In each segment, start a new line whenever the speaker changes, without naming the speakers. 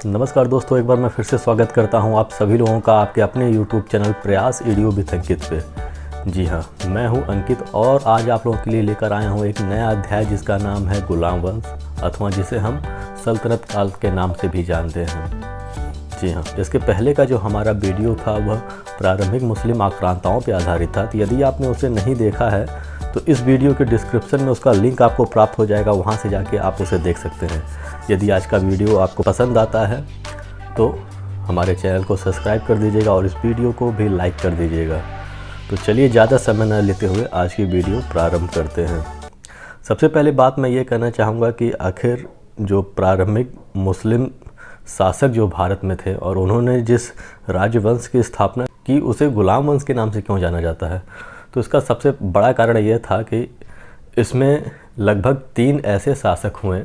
नमस्कार दोस्तों, एक बार मैं फिर से स्वागत करता हूं आप सभी लोगों का आपके अपने YouTube चैनल प्रयास एडियो विद अंकित पे। जी हाँ, मैं हूं अंकित और आज आप लोगों के लिए लेकर आया हूं एक नया अध्याय जिसका नाम है गुलाम वंश, अथवा जिसे हम सल्तनत काल के नाम से भी जानते हैं। जी हाँ, इसके पहले का जो हमारा वीडियो था वह प्रारंभिक मुस्लिम आक्रांताओं पर आधारित था। तो यदि आपने उसे नहीं देखा है तो इस वीडियो के डिस्क्रिप्शन में उसका लिंक आपको प्राप्त हो जाएगा, वहाँ से जाके आप उसे देख सकते हैं। यदि आज का वीडियो आपको पसंद आता है तो हमारे चैनल को सब्सक्राइब कर दीजिएगा और इस वीडियो को भी लाइक कर दीजिएगा। तो चलिए ज़्यादा समय न लेते हुए आज की वीडियो प्रारंभ करते हैं। सबसे पहले बात मैं ये कहना चाहूँगा कि आखिर जो प्रारंभिक मुस्लिम शासक जो भारत में थे और उन्होंने जिस राजवंश की स्थापना की उसे गुलाम वंश के नाम से क्यों जाना जाता है, तो इसका सबसे बड़ा कारण ये था कि इसमें लगभग 3 ऐसे शासक हुए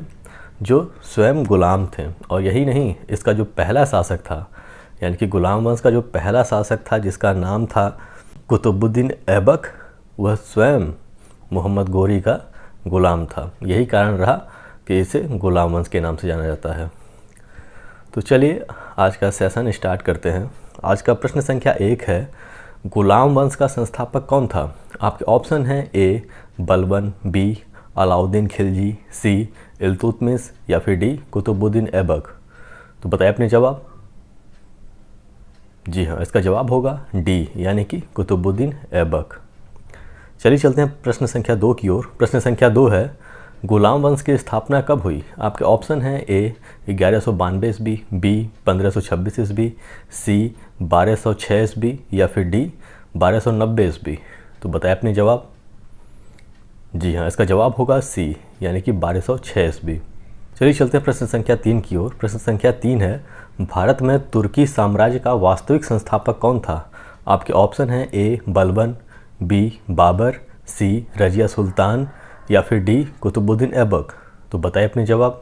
जो स्वयं गुलाम थे। और यही नहीं, इसका जो पहला शासक था, यानी कि गुलाम वंश का जो पहला शासक था जिसका नाम था कुतुबुद्दीन ऐबक, वह स्वयं मोहम्मद गोरी का गुलाम था। यही कारण रहा कि इसे गुलाम वंश के नाम से जाना जाता है। तो चलिए आज का सेशन स्टार्ट करते हैं। आज का प्रश्न संख्या 1 है, गुलाम वंश का संस्थापक कौन था? आपके ऑप्शन हैं ए बलबन, बी अलाउद्दीन खिलजी, सी इल्तुतमिश या फिर डी कुतुबुद्दीन ऐबक। तो बताइए अपने जवाब। जी हाँ, इसका जवाब होगा डी, यानी कि कुतुबुद्दीन ऐबक। चलिए चलते हैं प्रश्न संख्या 2 की ओर। प्रश्न संख्या 2 है, गुलाम वंश की स्थापना कब हुई? आपके ऑप्शन हैं ए 1192 ईस्वी, बी 1526 ईस्वी, सी 1206 ईस्वी या फिर डी 1290 ईस्वी। तो बताएं अपने जवाब। जी हाँ, इसका जवाब होगा सी, यानी कि 1206 ईस्वी। चलिए चलते हैं प्रश्न संख्या 3 की ओर। प्रश्न संख्या 3 है, भारत में तुर्की साम्राज्य का वास्तविक संस्थापक कौन था? आपके ऑप्शन हैं ए बलबन, बी बाबर, सी रजिया सुल्तान या फिर डी कुतुबुद्दीन ऐबक। तो बताइए अपने जवाब।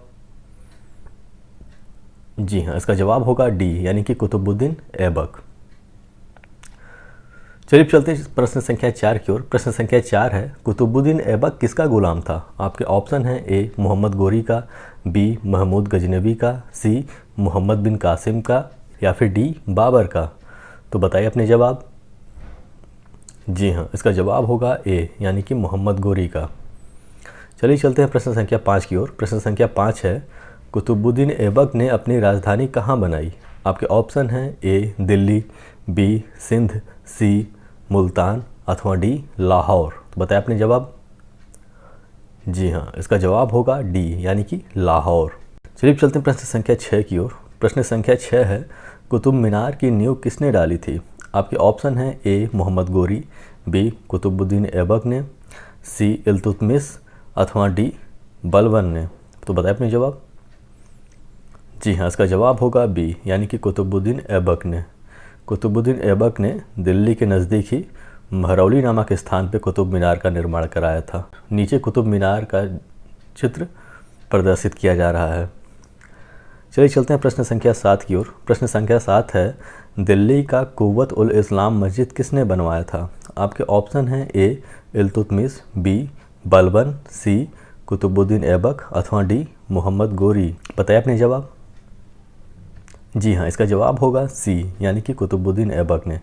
जी हाँ, इसका जवाब होगा डी, यानी कि कुतुबुद्दीन ऐबक। चलिए चलते हैं प्रश्न संख्या 4 की ओर। प्रश्न संख्या 4 है, कुतुबुद्दीन ऐबक किसका गुलाम था? आपके ऑप्शन हैं ए मोहम्मद गोरी का, बी महमूद गजनवी का, सी मोहम्मद बिन कासिम का या फिर डी बाबर का। तो बताइए अपने जवाब। जी हाँ, इसका जवाब होगा ए, यानी कि मोहम्मद गोरी का। चलिए चलते हैं प्रश्न संख्या 5 की ओर। प्रश्न संख्या 5 है, कुतुबुद्दीन ऐबक ने अपनी राजधानी कहाँ बनाई? आपके ऑप्शन हैं ए दिल्ली, बी सिंध, सी मुल्तान अथवा डी लाहौर। तो बताएं अपने जवाब। जी हाँ, इसका जवाब होगा डी, यानी कि लाहौर। चलिए चलते हैं प्रश्न संख्या 6 की ओर। प्रश्न संख्या 6 है, कुतुब मीनार की नींव किसने डाली थी? आपके ऑप्शन हैं ए मोहम्मद गोरी, बी कुतुबुद्दीन ऐबक ने, सी इल्तुतमिश अथवा डी बलबन ने। तो बताएं अपने जवाब। जी हाँ, इसका जवाब होगा बी, यानी कि कुतुबुद्दीन ऐबक ने। कुतुबुद्दीन ऐबक ने दिल्ली के नज़दीक ही महरौली नामक स्थान पर कुतुब मीनार का निर्माण कराया था। नीचे कुतुब मीनार का चित्र प्रदर्शित किया जा रहा है। चलिए चलते हैं प्रश्न संख्या 7 की ओर। प्रश्न संख्या 7 है, दिल्ली का कुव्वत उल इस्लाम मस्जिद किसने बनवाया था? आपके ऑप्शन हैं ए इल्तुतमिश, बी बलबन, सी कुतुबुद्दीन ऐबक अथवा डी मोहम्मद गोरी। बताइए अपने जवाब। जी हाँ, इसका जवाब होगा सी, यानी कि कुतुबुद्दीन ऐबक ने।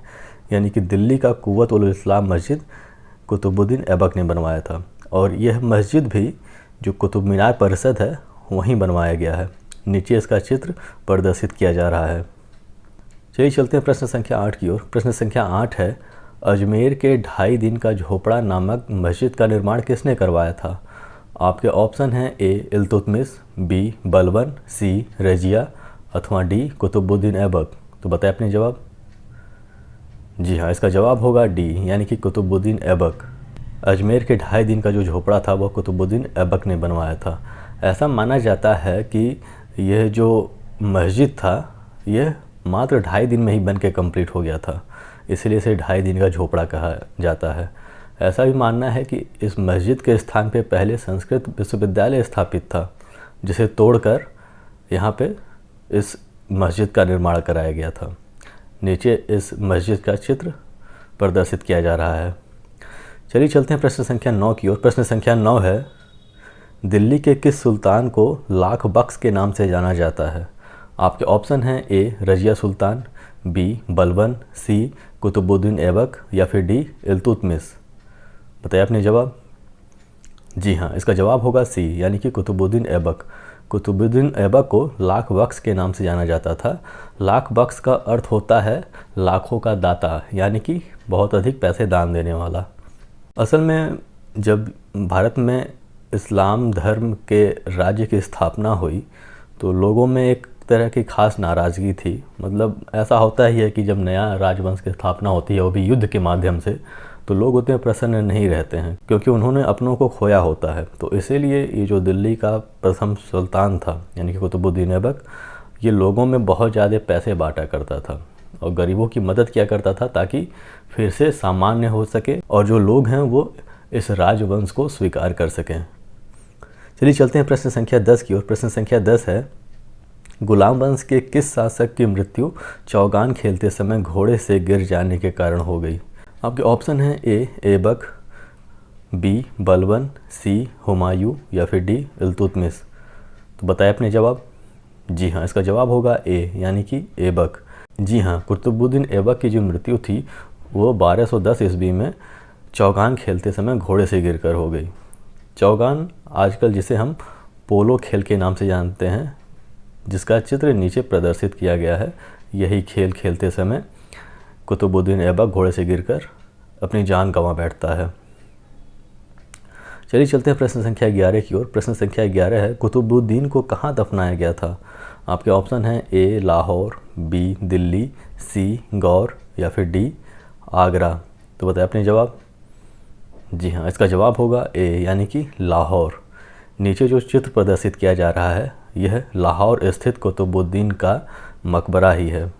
यानी कि दिल्ली का कुव्वत उल इस्लाम मस्जिद कुतुबुद्दीन ऐबक ने बनवाया था और यह मस्जिद भी जो कुतुब मीनार परिसर है वहीं बनवाया गया है। नीचे इसका चित्र प्रदर्शित किया जा रहा है। चलिए चलते हैं प्रश्न संख्या 8 की ओर। प्रश्न संख्या 8 है, अजमेर के 2.5 दिन का झोपड़ा नामक मस्जिद का निर्माण किसने करवाया था? आपके ऑप्शन हैं ए इल्तुतमिश, बी बलबन, सी रजिया अथवा डी कुतुबुद्दीन ऐबक। तो बताएं अपने जवाब। जी हाँ, इसका जवाब होगा डी, यानी कि कुतुबुद्दीन ऐबक। अजमेर के 2.5 दिन का जो झोपड़ा था वह कुतुबुद्दीन ऐबक ने बनवाया था। ऐसा माना जाता है कि यह जो मस्जिद था यह मात्र 2.5 दिन में ही बन के कम्प्लीट हो गया था, इसलिए इसे 2.5 दिन का झोपड़ा कहा जाता है। ऐसा भी मानना है कि इस मस्जिद के स्थान पे पहले संस्कृत विश्वविद्यालय स्थापित था, जिसे तोड़कर यहाँ पे इस मस्जिद का निर्माण कराया गया था। नीचे इस मस्जिद का चित्र प्रदर्शित किया जा रहा है। चलिए चलते हैं प्रश्न संख्या 9 की ओर। प्रश्न संख्या 9 है, दिल्ली के किस सुल्तान को लाख बख्श के नाम से जाना जाता है? आपके ऑप्शन हैं ए रजिया सुल्तान, बी बलबन, सी कुतुबुद्दीन ऐबक या फिर डी इल्तुतमिश। बताइए अपने जवाब। जी हाँ, इसका जवाब होगा सी, यानी कि कुतुबुद्दीन ऐबक। कुतुबुद्दीन ऐबक को लाख बख्श के नाम से जाना जाता था। लाख बख्श का अर्थ होता है लाखों का दाता, यानी कि बहुत अधिक पैसे दान देने वाला। असल में जब भारत में इस्लाम धर्म के राज्य की स्थापना हुई तो लोगों में एक तरह की खास नाराज़गी थी। मतलब ऐसा होता ही है कि जब नया राजवंश की स्थापना होती है वो भी युद्ध के माध्यम से, तो लोग उतने प्रसन्न नहीं रहते हैं क्योंकि उन्होंने अपनों को खोया होता है। तो इसीलिए ये जो दिल्ली का प्रथम सुल्तान था यानी कि कुतुबुद्दीन ऐबक, ये लोगों में बहुत ज़्यादा पैसे बांटा करता था और गरीबों की मदद किया करता था ताकि फिर से सामान्य हो सके और जो लोग हैं वो इस राजवंश को स्वीकार कर सकें। चलिए चलते हैं प्रश्न संख्या 10 की ओर। प्रश्न संख्या 10 है, गुलाम वंश के किस शासक की मृत्यु चौगान खेलते समय घोड़े से गिर जाने के कारण हो गई? आपके ऑप्शन हैं ए ऐबक, बी बलबन, सी हुमायूं या फिर डी इल्तुतमिश। तो बताएं अपने जवाब। जी हाँ, इसका जवाब होगा ए, यानी कि ऐबक। जी हाँ, कुतुबुद्दीन ऐबक की जो मृत्यु थी वो 1210 ईस्वी में चौगान खेलते समय घोड़े से गिरकर हो गई। चौगान आजकल जिसे हम पोलो खेल के नाम से जानते हैं, जिसका चित्र नीचे प्रदर्शित किया गया है, यही खेल खेलते समय कुतुबुद्दीन ऐबक घोड़े से गिरकर अपनी जान गंवा बैठता है। चलिए चलते हैं प्रश्न संख्या 11 की ओर। प्रश्न संख्या 11 है, कुतुबुद्दीन को कहाँ दफनाया गया था? आपके ऑप्शन हैं ए लाहौर, बी दिल्ली, सी गौर या फिर डी आगरा। तो बताएं अपने जवाब। जी हाँ, इसका जवाब होगा ए, यानी कि लाहौर। नीचे जो चित्र प्रदर्शित किया जा रहा है यह लाहौर स्थित कुतुबुद्दीन का मकबरा ही है।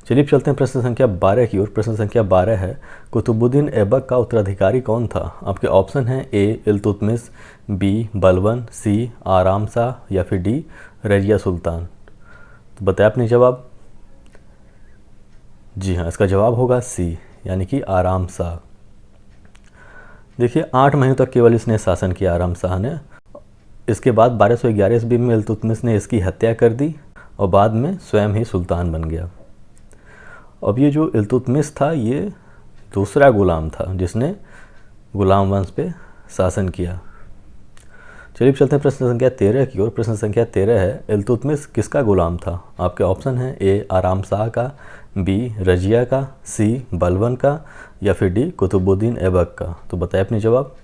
चलिए चलते हैं प्रश्न संख्या 12 की ओर। प्रश्न संख्या 12 है, कुतुबुद्दीन ऐबक का उत्तराधिकारी कौन था? आपके ऑप्शन हैं ए इल्तुतमिश, बी बलबन, सी आराम शाह या फिर डी रजिया सुल्तान। तो बताएं अपने जवाब। जी हाँ, इसका जवाब होगा सी, यानी कि आराम शाह। देखिए 8 महीनों तक केवल इसने शासन किया आराम शाह ने। इसके बाद 1211 ईस्वी में इल्तुतमिश ने इसकी हत्या कर दी और बाद में स्वयं ही सुल्तान बन गया। अब ये जो इल्तुतमिश था ये दूसरा गुलाम था जिसने गुलाम वंश पे शासन किया। चलिए चलते हैं प्रश्न संख्या 13 की ओर। प्रश्न संख्या 13 है, इल्तुतमिश किसका गुलाम था? आपके ऑप्शन हैं ए आराम शाह का, बी रजिया का, सी बलबन का या फिर डी कुतुबुद्दीन ऐबक का। तो बताएं अपने जवाब।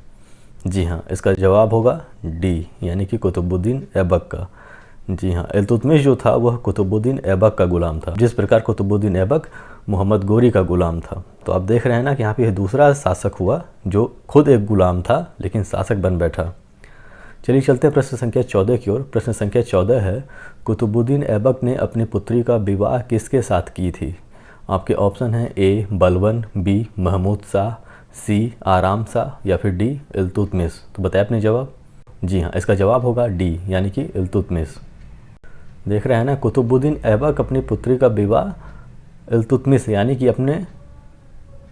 जी हाँ, इसका जवाब होगा डी, यानी कि कुतुबुद्दीन ऐबक का। जी हाँ, इल्तुतमिश जो था वह कुतुबुद्दीन ऐबक का गुलाम था, जिस प्रकार कुतुबुद्दीन ऐबक मोहम्मद गोरी का गुलाम था। तो आप देख रहे हैं ना कि यहाँ पे दूसरा शासक हुआ जो खुद एक गुलाम था लेकिन शासक बन बैठा। चलिए चलते हैं प्रश्न संख्या 14 की ओर। प्रश्न संख्या 14 है, कुतुबुद्दीन ऐबक ने अपनी पुत्री का विवाह किसके साथ की थी? आपके ऑप्शन हैं ए बलबन, बी महमूद शाह, सी आराम शाह या फिर डी इल्तुतमिश। तो बताएं अपने जवाब। जी हाँ, इसका जवाब होगा डी, यानी कि इल्तुतमिश। देख रहे हैं ना, कुतुबुद्दीन ऐबक अपनी पुत्री का विवाह इल्तुतमिश यानी कि अपने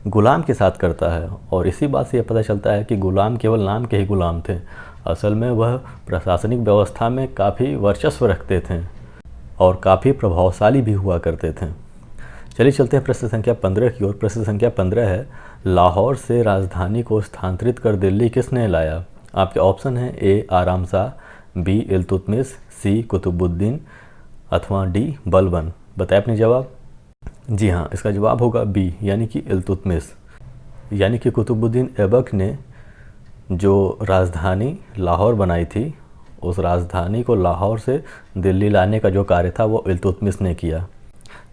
गुलाम के साथ करता है। और इसी बात से यह पता चलता है कि गुलाम केवल नाम के ही गुलाम थे, असल में वह प्रशासनिक व्यवस्था में काफ़ी वर्चस्व रखते थे और काफ़ी प्रभावशाली भी हुआ करते थे। चलिए चलते हैं प्रश्न संख्या 15 की ओर। प्रश्न संख्या 15 है, लाहौर से राजधानी को स्थानांतरित कर दिल्ली किसने लाया? आपके ऑप्शन हैं ए आराम शाह, बी इल्तुतमिश, सी कुतुबुद्दीन अथवा डी बलबन। बताएं अपने जवाब। जी हाँ, इसका जवाब होगा बी, यानी कि इल्तुतमिश। यानी कि कुतुबुद्दीन ऐबक ने जो राजधानी लाहौर बनाई थी, उस राजधानी को लाहौर से दिल्ली लाने का जो कार्य था वो इल्तुतमिश ने किया।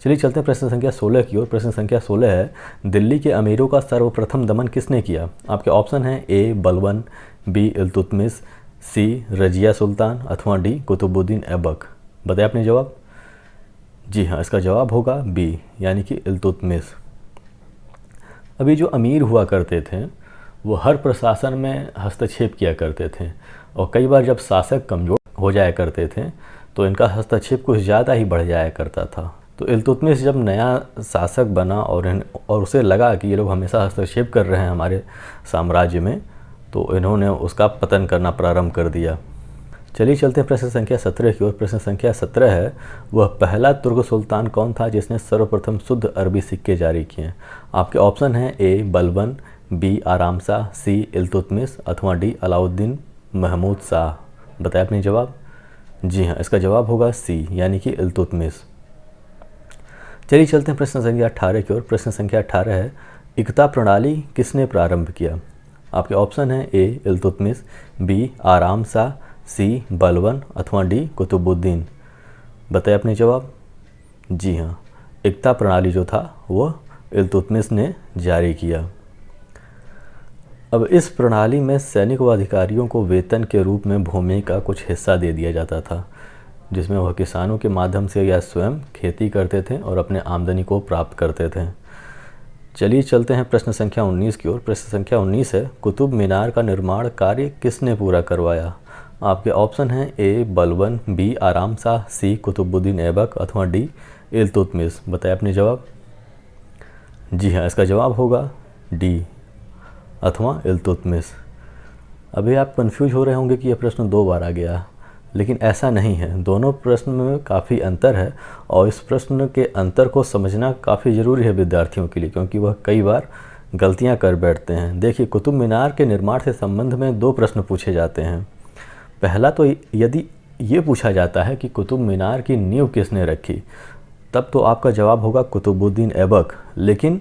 चलिए चलते हैं प्रश्न संख्या 16 की ओर। प्रश्न संख्या 16 है, दिल्ली के अमीरों का सर्वप्रथम दमन किसने किया? आपके ऑप्शन हैं ए बलबन, बी इल्तुतमिश, सी रजिया सुल्तान अथवा डी कुतुबुद्दीन ऐबक। बताएं अपने जवाब। जी हाँ, इसका जवाब होगा बी, यानी कि इल्तुतमिश। अभी जो अमीर हुआ करते थे वो हर प्रशासन में हस्तक्षेप किया करते थे और कई बार जब शासक कमज़ोर हो जाया करते थे तो इनका हस्तक्षेप कुछ ज़्यादा ही बढ़ जाया करता था। तो इल्तुतमिश जब नया शासक बना और उसे लगा कि ये लोग हमेशा हस्तक्षेप कर रहे हैं हमारे साम्राज्य में, तो इन्होंने उसका पतन करना प्रारंभ कर दिया। चलिए चलते हैं प्रश्न संख्या 17 की ओर। प्रश्न संख्या 17 है, वह पहला तुर्क सुल्तान कौन था जिसने सर्वप्रथम शुद्ध अरबी सिक्के जारी किए? आपके ऑप्शन हैं ए बलबन, बी आराम शाह, सी इल्तुतमिश अथवा डी अलाउद्दीन महमूद शाह। बताएं अपनी जवाब। जी हाँ, इसका जवाब होगा सी, यानी कि इल्तुतमिश। चलिए चलते हैं प्रश्न संख्या 18 की ओर। प्रश्न संख्या 18 है, इक्ता प्रणाली किसने प्रारंभ किया? आपके ऑप्शन हैं ए इल्तुतमिश, बी आराम शाह, सी बलबन अथवा डी कुतुबुद्दीन। बताएं अपनी जवाब। जी हाँ, इक्ता प्रणाली जो था वह इल्तुतमिश ने जारी किया। अब इस प्रणाली में सैनिक व अधिकारियों को वेतन के रूप में भूमि का कुछ हिस्सा दे दिया जाता था, जिसमें वह किसानों के माध्यम से या स्वयं खेती करते थे और अपने आमदनी को प्राप्त करते थे। चलिए चलते हैं प्रश्न संख्या 19 की ओर। प्रश्न संख्या 19 है, कुतुब मीनार का निर्माण कार्य किसने पूरा करवाया? आपके ऑप्शन हैं ए बलबन, बी आराम शाह, सी कुतुबुद्दीन ऐबक अथवा डी इल्तुतमिश। बताएं अपनी जवाब। जी हाँ, इसका जवाब होगा डी अथवा इल्तुतमिश। अभी आप कंफ्यूज हो रहे होंगे कि यह प्रश्न 2 बार आ गया, लेकिन ऐसा नहीं है। दोनों प्रश्न में काफ़ी अंतर है और इस प्रश्न के अंतर को समझना काफ़ी ज़रूरी है विद्यार्थियों के लिए, क्योंकि वह कई बार गलतियां कर बैठते हैं। देखिए, कुतुब मीनार के निर्माण से संबंध में 2 प्रश्न पूछे जाते हैं। पहला तो यदि ये पूछा जाता है कि कुतुब मीनार की नींव किसने रखी, तब तो आपका जवाब होगा कुतुबुद्दीन ऐबक। लेकिन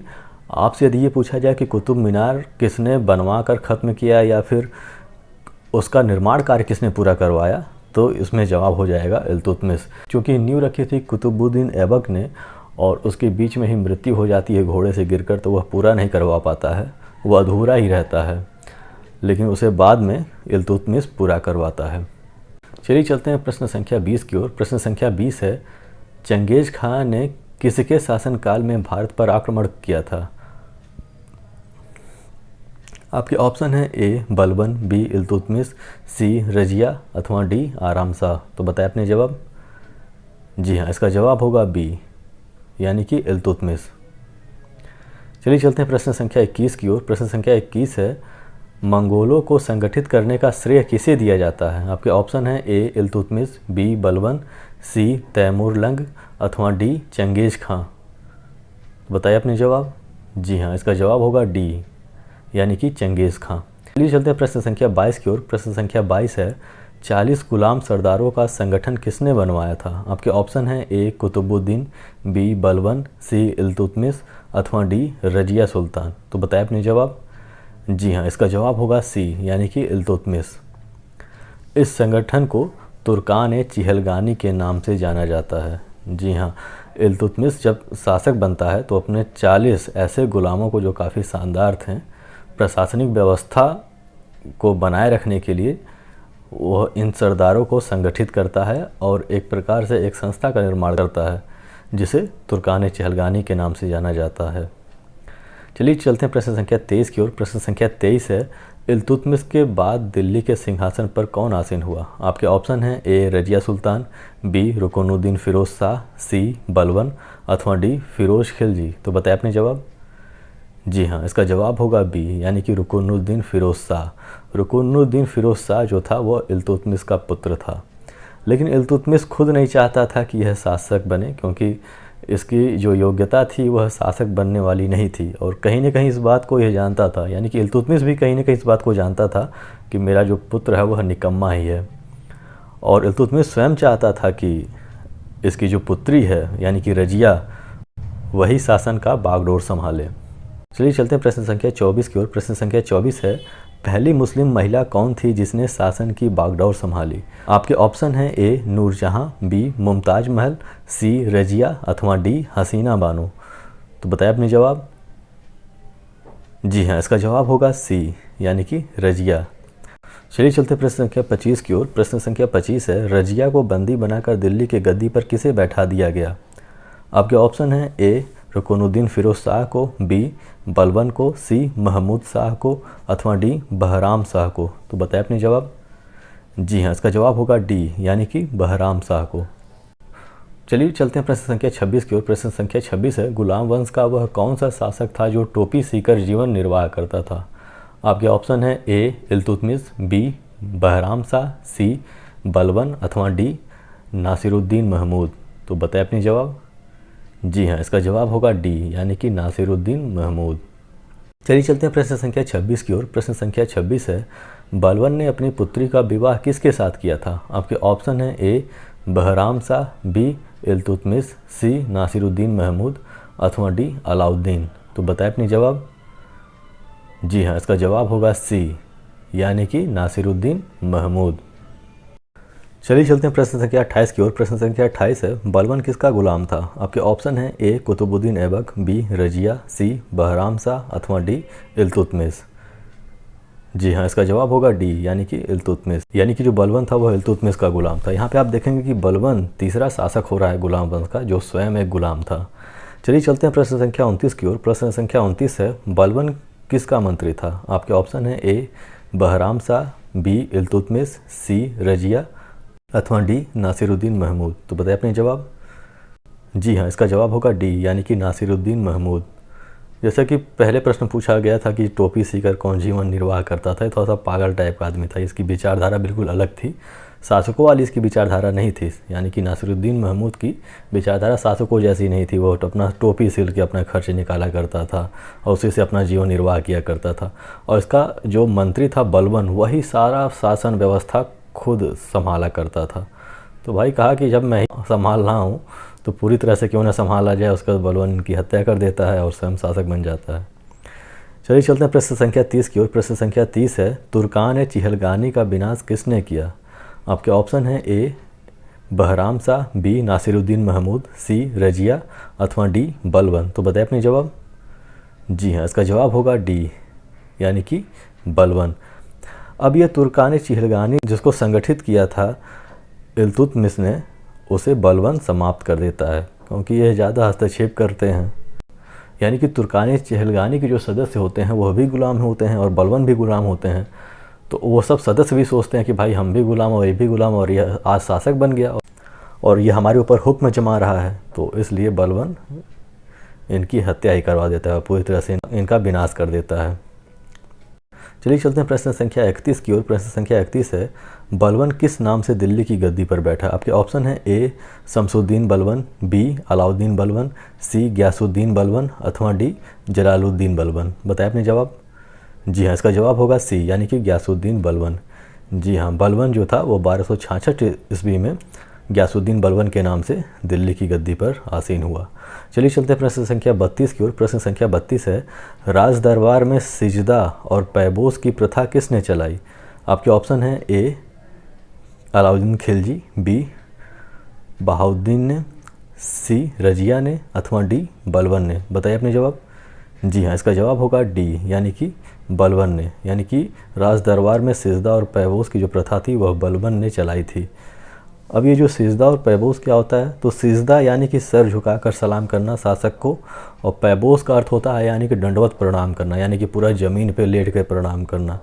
आपसे यदि ये पूछा जाए कि कुतुब मीनार किसने बनवा कर ख़त्म किया या फिर उसका निर्माण कार्य किसने पूरा करवाया, तो इसमें जवाब हो जाएगा इल्तुतमिश। क्योंकि नींव रखी थी कुतुबुद्दीन ऐबक ने और उसके बीच में ही मृत्यु हो जाती है घोड़े से गिरकर, तो वह पूरा नहीं करवा पाता है, वह अधूरा ही रहता है, लेकिन उसे बाद में इल्तुतमिश पूरा करवाता है। चलिए चलते हैं प्रश्न संख्या 20 की ओर। प्रश्न संख्या 20 है, चंगेज़ खान ने किसके शासनकाल में भारत पर आक्रमण किया था? आपके ऑप्शन है ए बलबन, बी इल्तुतमिश, सी रजिया अथवा डी आराम शाह। तो बताएं अपने जवाब। जी हाँ, इसका जवाब होगा बी, यानी कि इल्तुतमिश। चलिए चलते हैं प्रश्न संख्या 21 की ओर। प्रश्न संख्या 21 है, मंगोलों को संगठित करने का श्रेय किसे दिया जाता है? आपके ऑप्शन है ए इल्तुतमिश, बी बलबन, सी तैमूरलंग अथवा डी चंगेज़ खां। बताइए अपने जवाब। जी हाँ, इसका जवाब होगा डी, यानी कि चंगेज़ खां। चलिए चलते हैं प्रश्न संख्या 22 की ओर। प्रश्न संख्या 22 है, 40 गुलाम सरदारों का संगठन किसने बनवाया था? आपके ऑप्शन हैं ए कुतुबुद्दीन, बी बलबन, सी इल्तुतमिश अथवा डी रजिया सुल्तान। तो बताएं अपने जवाब। जी हाँ, इसका जवाब होगा सी, यानी कि इल्तुतमिश। इस संगठन को तुर्कान-ए-चिहलगानी के नाम से जाना जाता है। जी हाँ, इल्तुतमिश जब शासक बनता है तो अपने 40 ऐसे गुलामों को, जो काफ़ी शानदार थे, प्रशासनिक व्यवस्था को बनाए रखने के लिए वह इन सरदारों को संगठित करता है और एक प्रकार से एक संस्था का निर्माण करता है, जिसे तुर्कान-ए-चिहलगानी के नाम से जाना जाता है। चलिए चलते हैं प्रश्न संख्या 23 की ओर। प्रश्न संख्या 23 है, इल्तुतमिश के बाद दिल्ली के सिंहासन पर कौन आसीन हुआ? आपके ऑप्शन हैं ए रजिया सुल्तान, बी रुकनुद्दीन फ़िरोज़ शाह, सी बलबन अथवा डी फ़िरोज़ खिलजी। तो बताएं अपने जवाब। जी हाँ, इसका जवाब होगा बी, यानी कि रुकनुद्दीन फ़िरोज़ शाह। रुकनुद्दीन फ़िरोज़ शाह जो था वह इल्तुतमिश का पुत्र था, लेकिन इल्तुतमिश खुद नहीं चाहता था कि यह शासक बने, क्योंकि इसकी जो योग्यता थी वह शासक बनने वाली नहीं थी और कहीं ना कहीं इस बात को यह जानता था, यानी कि इल्तुतमिश भी कहीं ना कहीं इस बात को जानता था कि मेरा जो पुत्र है वह निकम्मा ही है, और इल्तुतमिश स्वयं चाहता था कि इसकी जो पुत्री है यानी कि रजिया वही शासन का बागडोर संभाले। चलिए चलते हैं प्रश्न संख्या 24 की ओर। प्रश्न संख्या 24 है, पहली मुस्लिम महिला कौन थी जिसने शासन की बागडोर संभाली? आपके ऑप्शन हैं ए नूरजहां, बी मुमताज महल, सी रजिया अथवा डी हसीना बानो। तो बताएं अपने जवाब। जी हाँ, इसका जवाब होगा सी, यानी कि रजिया। चलिए चलते प्रश्न संख्या 25 की ओर। प्रश्न संख्या 25 है, रजिया को बंदी बनाकर दिल्ली के गद्दी पर किसे बैठा दिया गया? आपके ऑप्शन हैं ए रुकनुद्दीन फ़िरोज़ शाह को, बी बलबन को, सी महमूद शाह को अथवा डी बहराम शाह को। तो बताएं अपने जवाब। जी हाँ, इसका जवाब होगा डी, यानी कि बहराम शाह को। चलिए चलते हैं प्रश्न संख्या 26 की ओर। प्रश्न संख्या 26 है, गुलाम वंश का वह कौन सा शासक था जो टोपी सीकर जीवन निर्वाह करता था? आपके ऑप्शन है ए इल्तुतमिश, बी बहराम शाह, सी बलबन अथवा डी नासिरुद्दीन महमूद। तो बताएं अपनी जवाब। जी हाँ, इसका जवाब होगा डी, यानी कि नासिरुद्दीन महमूद। चलिए चलते हैं प्रश्न संख्या 26 की ओर। प्रश्न संख्या 26 है, बलबन ने अपनी पुत्री का विवाह किसके साथ किया था? आपके ऑप्शन है ए बहराम शाह, बी इल्तुतमिश, सी नासिरुद्दीन महमूद अथवा डी अलाउद्दीन। तो बताएं अपनी जवाब। जी हाँ, इसका जवाब होगा सी, यानी कि नासिरुद्दीन महमूद। चलिए चलते हैं प्रश्न संख्या 28 की ओर। प्रश्न संख्या 28 है, बलबन किसका गुलाम था? आपके ऑप्शन है ए कुतुबुद्दीन ऐबक, बी रजिया, सी बहराम शाह अथवा डी इल्तुतमिश। जी हाँ, इसका जवाब होगा डी, यानी कि इल्तुतमिश। यानी कि जो बलबन था वह इल्तुतमिश का गुलाम था। यहाँ पे आप देखेंगे कि बलबन तीसरा शासक हो रहा है गुलाम वंश का, जो स्वयं एक गुलाम था। चलिए चलते हैं प्रश्न संख्या 29 की ओर। प्रश्न संख्या 29 है, बलबन किसका मंत्री था? आपके ऑप्शन है ए बहराम शाह, बी इल्तुतमिश, सी रजिया अथवा डी नासिरुद्दीन महमूद। तो बताएं अपने जवाब। जी हाँ, इसका जवाब होगा डी, यानी कि नासिरुद्दीन महमूद। जैसा कि पहले प्रश्न पूछा गया था कि टोपी सीकर कौन जीवन निर्वाह करता था, थोड़ा सा पागल टाइप का आदमी था, इसकी विचारधारा बिल्कुल अलग थी, शासकों वाली इसकी विचारधारा नहीं थी। यानी कि नासिरुद्दीन महमूद की विचारधारा शासकों जैसी नहीं थी। वो अपना टोपी सिल के अपना खर्च निकाला करता था और उसी से अपना जीवन निर्वाह किया करता था। और इसका जो मंत्री था बलबन, वही सारा शासन व्यवस्था खुद संभाला करता था। तो भाई कहा कि जब मैं संभाल रहा हूँ तो पूरी तरह से क्यों ना संभाला जाए। उसका बलबन की हत्या कर देता है और स्वयं शासक बन जाता है। चलिए चलते हैं प्रश्न संख्या 30 की ओर। प्रश्न संख्या 30 है, तुर्कान चिहलगानी का विनाश किसने किया? आपके ऑप्शन है ए बहराम शाह, बी नासिरुद्दीन महमूद, सी रजिया अथवा डी बलबन। तो बताएं अपनी जवाब। जी हाँ, इसका जवाब होगा डी, यानी कि बलबन। अब यह तुर्कान चिहलगानी जिसको संगठित किया था इल्तुतमिश ने, उसे बलबन समाप्त कर देता है, क्योंकि यह ज़्यादा हस्तक्षेप करते हैं। यानी कि तुर्कान चिहलगानी के जो सदस्य होते हैं वह भी गुलाम होते हैं और बलबन भी गुलाम होते हैं। तो वो सब सदस्य भी सोचते हैं कि भाई हम भी गुलाम और ये भी गुलाम, और यह आज शासक बन गया और ये हमारे ऊपर हुक्म जमा रहा है। तो इसलिए बलबन इनकी हत्या ही करवा देता है, पूरी तरह से इनका विनाश कर देता है। चलिए चलते हैं प्रश्न संख्या 31 की ओर। प्रश्न संख्या 31 है, बलबन किस नाम से दिल्ली की गद्दी पर बैठा? आपके ऑप्शन है ए शमसुद्दीन बलबन, बी अलाउद्दीन बलबन, सी गयासुद्दीन बलबन अथवा डी जलालुद्दीन बलबन। बताएं अपने जवाब। जी हाँ, इसका जवाब होगा सी, यानी कि गयासुद्दीन बलबन। जी हाँ, बलबन जो था वो 1266 ईस्वी में गयासुद्दीन बलबन के नाम से दिल्ली की गद्दी पर आसीन हुआ। चलिए चलते हैं प्रश्न संख्या 32 की ओर। प्रश्न संख्या 32 है, राज दरबार में सिजदा और पैबोस की प्रथा किसने चलाई? आपके ऑप्शन है ए अलाउद्दीन खिलजी, बी बहाउद्दीन ने, सी रजिया ने अथवा डी बलबन ने। बताइए अपने जवाब। जी हाँ, इसका जवाब होगा डी, यानी कि बलबन ने। यानी कि राज दरबार में सिजदा और पैबोस की जो प्रथा थी वह बलबन ने चलाई थी। अब ये जो सिजदा और पैबोस क्या होता है, तो सिजदा यानी कि सर झुकाकर सलाम करना शासक को, और पैबोस का अर्थ होता है यानी कि दंडवत प्रणाम करना, यानी कि पूरा ज़मीन पे लेट कर प्रणाम करना।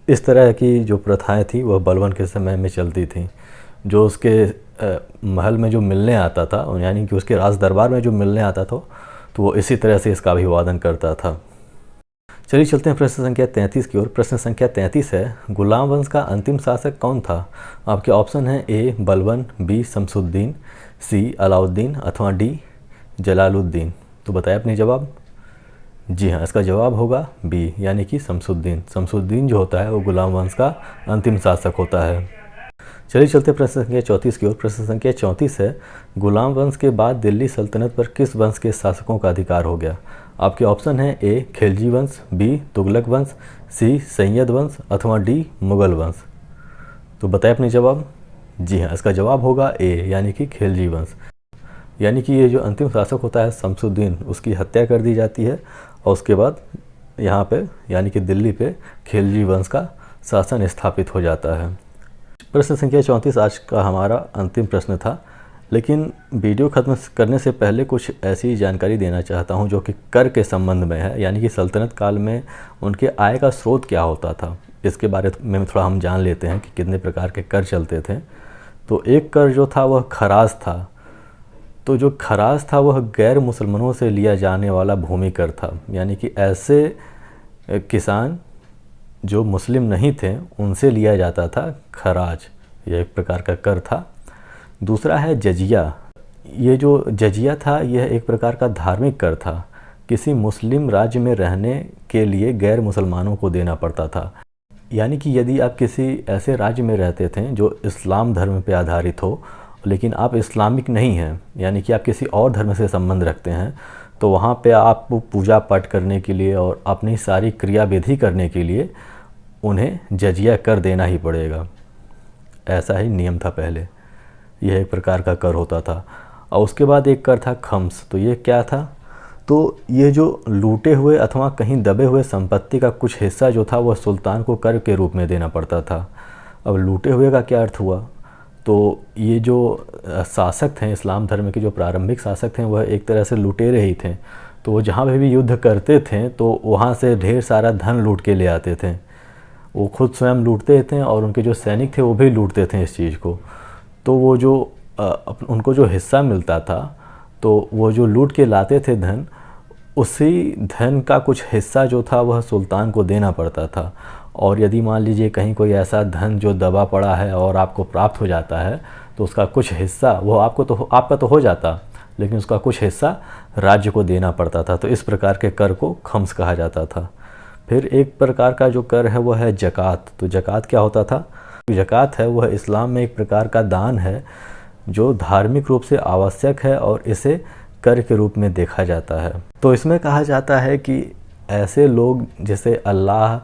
इस तरह की जो प्रथाएं थी वह बलबन के समय में चलती थी। जो उसके महल में जो मिलने आता था, यानी कि उसके राज दरबार में जो मिलने आता था, तो वो इसी तरह से इसका अभिवादन करता था। चलिए चलते हैं प्रश्न संख्या 33 की ओर। प्रश्न संख्या 33 है, गुलाम वंश का अंतिम शासक कौन था? आपके ऑप्शन हैं ए बलबन, बी शमसुद्दीन, सी अलाउद्दीन अथवा डी जलालुद्दीन। तो बताएं अपनी जवाब। जी हाँ, इसका जवाब होगा बी, यानी कि शमसुद्दीन। शमसुद्दीन जो होता है वो गुलाम वंश का अंतिम शासक होता है। चलिए चलते प्रश्न संख्या 34 की ओर। प्रश्न संख्या 34 है, गुलाम वंश के बाद दिल्ली सल्तनत पर किस वंश के शासकों का अधिकार हो गया? आपके ऑप्शन है ए खिलजी वंश, बी तुगलक वंश, सी सैयद वंश अथवा डी मुगल वंश। तो बताएं अपनी जवाब। जी हाँ, इसका जवाब होगा ए, यानी कि खिलजी वंश। यानी कि ये जो अंतिम शासक होता है शमसुद्दीन, उसकी हत्या कर दी जाती है और उसके बाद यहाँ पे यानी कि दिल्ली पे खिलजी वंश का शासन स्थापित हो जाता है। प्रश्न संख्या 34 आज का हमारा अंतिम प्रश्न था, लेकिन वीडियो खत्म करने से पहले कुछ ऐसी जानकारी देना चाहता हूं जो कि कर के संबंध में है, यानी कि सल्तनत काल में उनके आय का स्रोत क्या होता था, इसके बारे में थोड़ा हम जान लेते हैं कि कितने प्रकार के कर चलते थे। तो एक कर जो था वह खराज था। तो जो खराज था वह गैर मुसलमानों से लिया जाने वाला भूमि कर था, यानी कि ऐसे किसान जो मुस्लिम नहीं थे उनसे लिया जाता था खराज, यह एक प्रकार का कर था। दूसरा है जजिया। ये जो जजिया था यह एक प्रकार का धार्मिक कर था, किसी मुस्लिम राज्य में रहने के लिए गैर मुसलमानों को देना पड़ता था। यानी कि यदि आप किसी ऐसे राज्य में रहते थे जो इस्लाम धर्म पर आधारित हो, लेकिन आप इस्लामिक नहीं हैं, यानी कि आप किसी और धर्म से संबंध रखते हैं, तो वहाँ पे आपको पूजा पाठ करने के लिए और अपनी सारी क्रियाविधि करने के लिए उन्हें जजिया कर देना ही पड़ेगा। ऐसा ही नियम था पहले, यह एक प्रकार का कर होता था। और उसके बाद एक कर था खम्स। तो ये क्या था? तो ये जो लूटे हुए अथवा कहीं दबे हुए संपत्ति का कुछ हिस्सा जो था वह सुल्तान को कर के रूप में देना पड़ता था। अब लूटे हुए का क्या अर्थ हुआ? तो ये जो शासक थे, इस्लाम धर्म के जो प्रारंभिक शासक थे, वह एक तरह से लुटेरे ही थे। तो वो जहाँ पे भी युद्ध करते थे तो वहाँ से ढेर सारा धन लूट के ले आते थे। वो खुद स्वयं लूटते थे और उनके जो सैनिक थे वो भी लूटते थे इस चीज़ को। तो वो जो उनको जो हिस्सा मिलता था, तो वो जो लूट के लाते थे धन, उसी धन का कुछ हिस्सा जो था वह सुल्तान को देना पड़ता था। और यदि मान लीजिए कहीं कोई ऐसा धन जो दबा पड़ा है और आपको प्राप्त हो जाता है, तो उसका कुछ हिस्सा वो आपका तो हो जाता, लेकिन उसका कुछ हिस्सा राज्य को देना पड़ता था। तो इस प्रकार के कर को खम्स कहा जाता था। फिर एक प्रकार का जो कर है वह है ज़कात। तो ज़कात क्या होता था? ज़कात है वह इस्लाम में एक प्रकार का दान है जो धार्मिक रूप से आवश्यक है और इसे कर के रूप में देखा जाता है। तो इसमें कहा जाता है कि ऐसे लोग जिसे अल्लाह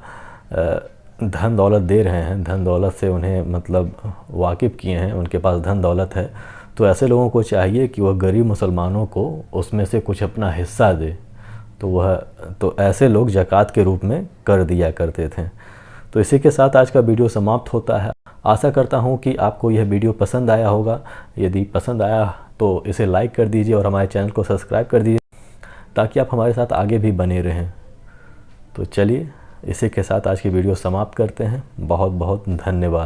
धन दौलत दे रहे हैं, धन दौलत से उन्हें मतलब वाकिफ़ किए हैं, उनके पास धन दौलत है, तो ऐसे लोगों को चाहिए कि वह गरीब मुसलमानों को उसमें से कुछ अपना हिस्सा दे। तो ऐसे लोग ज़कात के रूप में कर दिया करते थे। तो इसी के साथ आज का वीडियो समाप्त होता है। आशा करता हूँ कि आपको यह वीडियो पसंद आया होगा। यदि पसंद आया तो इसे लाइक कर दीजिए और हमारे चैनल को सब्सक्राइब कर दीजिए ताकि आप हमारे साथ आगे भी बने रहें। तो चलिए इसी के साथ आज की वीडियो समाप्त करते हैं। बहुत बहुत धन्यवाद।